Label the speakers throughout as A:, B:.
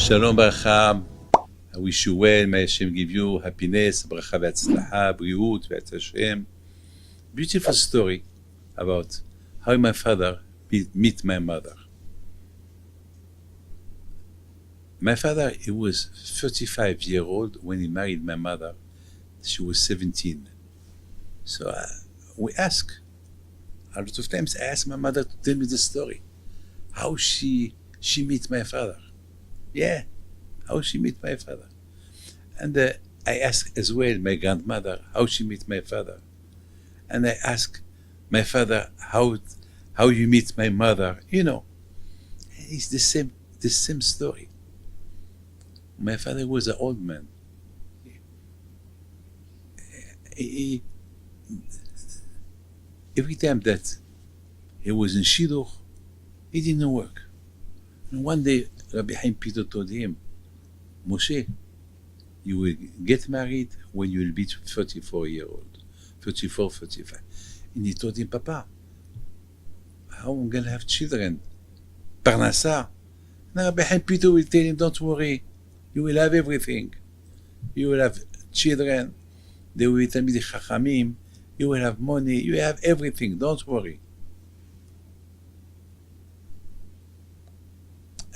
A: Shalom Bracha. I wish you well. May Hashem give you happiness, bracha v'atzlacha, briut v'at Hashem. Beautiful story about how my father met my mother. My father, he was 35 years old when he married my mother. She was 17. So we ask. A lot of times I ask my mother to tell me the story. How she met my father. Yeah, how she met my father. And I ask as well my grandmother how she met my father. And I ask my father how you meet my mother. You know, it's the same story. My father was an old man. Every time that he was in Shidduch, he didn't work. And one day, Rabbi Chaim Peter told him, Moshe, you will get married when you will be 34 years old, 34, 35. And he told him, Papa, how am I going to have children? Parnasa. And Rabbi Chaim Peter will tell him, don't worry, you will have everything. You will have children, they will be Talmidei Chachamim, you will have money, you will have everything, don't worry.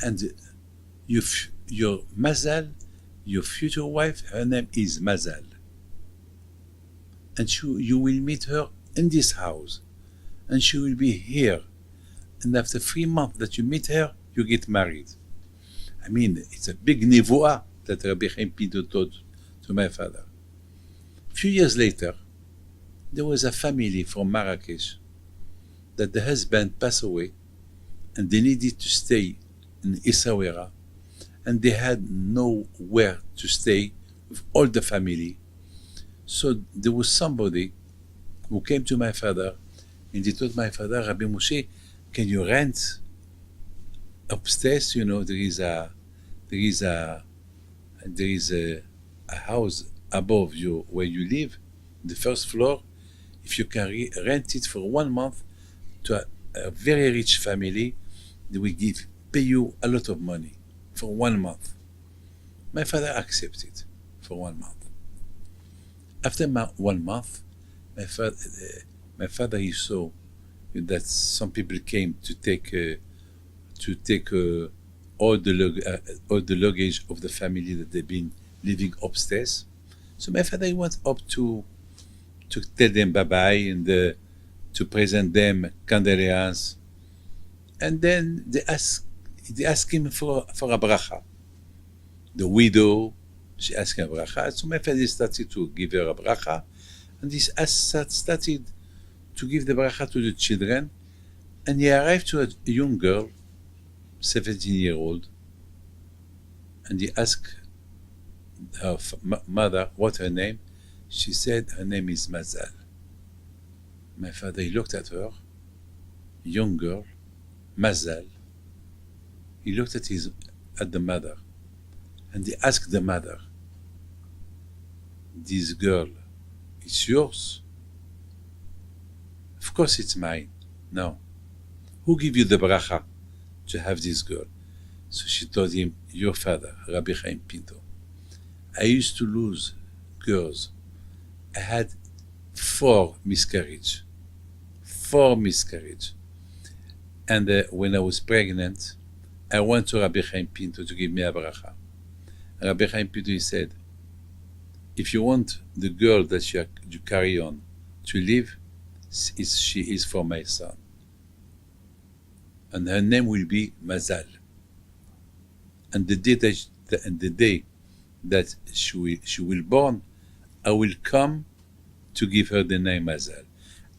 A: And your Mazal, your future wife, her name is Mazal. And you will meet her in this house. And she will be here. And after 3 months that you meet her, you get married. I mean, it's a big nevuah that Rabbi Chaim Peter told to my father. A few years later, there was a family from Marrakesh that the husband passed away and they needed to stay in Essaouira, and they had nowhere to stay with all the family. So there was somebody who came to my father and he told my father, Rabbi Moshe, can you rent upstairs? You know, there is a house above you where you live, the first floor. If you can rent it for 1 month to a very rich family, they will pay you a lot of money for 1 month. My father accepted for 1 month. After 1 month, my father he saw that some people came to take all the luggage of the family that they've been living upstairs. So my father he went up to tell them bye bye and to present them candelias, and then they asked him for a bracha. The widow, she asked him a bracha. So my father started to give her a bracha, and he started to give the bracha to the children. And he arrived to a young girl, 17-year-old, and he asked her mother what her name. She said her name is Mazal. My father, he looked at her, young girl, Mazal. He looked at the mother, and he asked the mother, this girl, it's yours? Of course it's mine. No. Who gave you the bracha to have this girl? So she told him, your father, Rabbi Chaim Pinto. I used to lose girls. I had 4 miscarriages. 4 miscarriages. And when I was pregnant, I went to Rabbi Chaim Pinto to give me a bracha. Rabbi Chaim Pinto said, if you want the girl that you carry on to live, she is for my son. And her name will be Mazal. And the day that she will born, I will come to give her the name Mazal.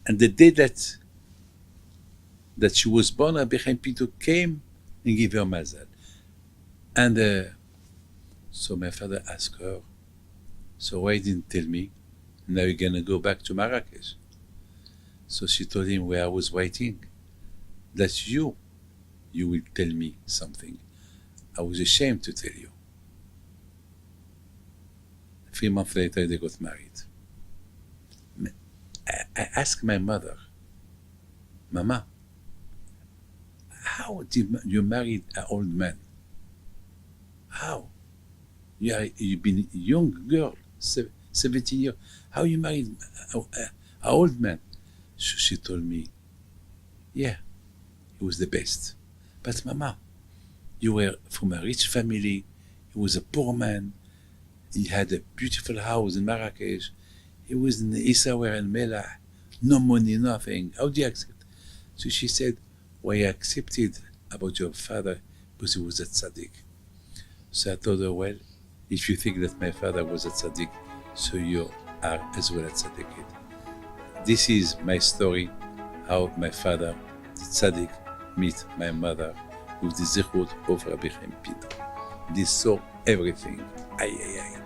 A: And the day that she was born, Rabbi Chaim Pinto came and gave her Mazal. And so my father asked her, so why didn't tell me? Now you're going to go back to Marrakesh. So she told him where I was waiting, that you will tell me something. I was ashamed to tell you. 3 months later, they got married. I asked my mother, Mama, how did you marry an old man? How? You've been a young girl, 17 years. How you married an old man? She told me, yeah, he was the best. But Mama, you were from a rich family. He was a poor man. He had a beautiful house in Marrakesh. He was in Isawer and Mellah. No money, nothing. How do you accept? So she said, well, I accepted about your father because he was a tzaddik. So I told her, well, if you think that my father was a tzaddik, so you are as well a tzaddik. This is my story, how my father, the tzaddik, met my mother with the zichut of Rabbi Chaim Pinto. This saw everything. Ay, ay, ay.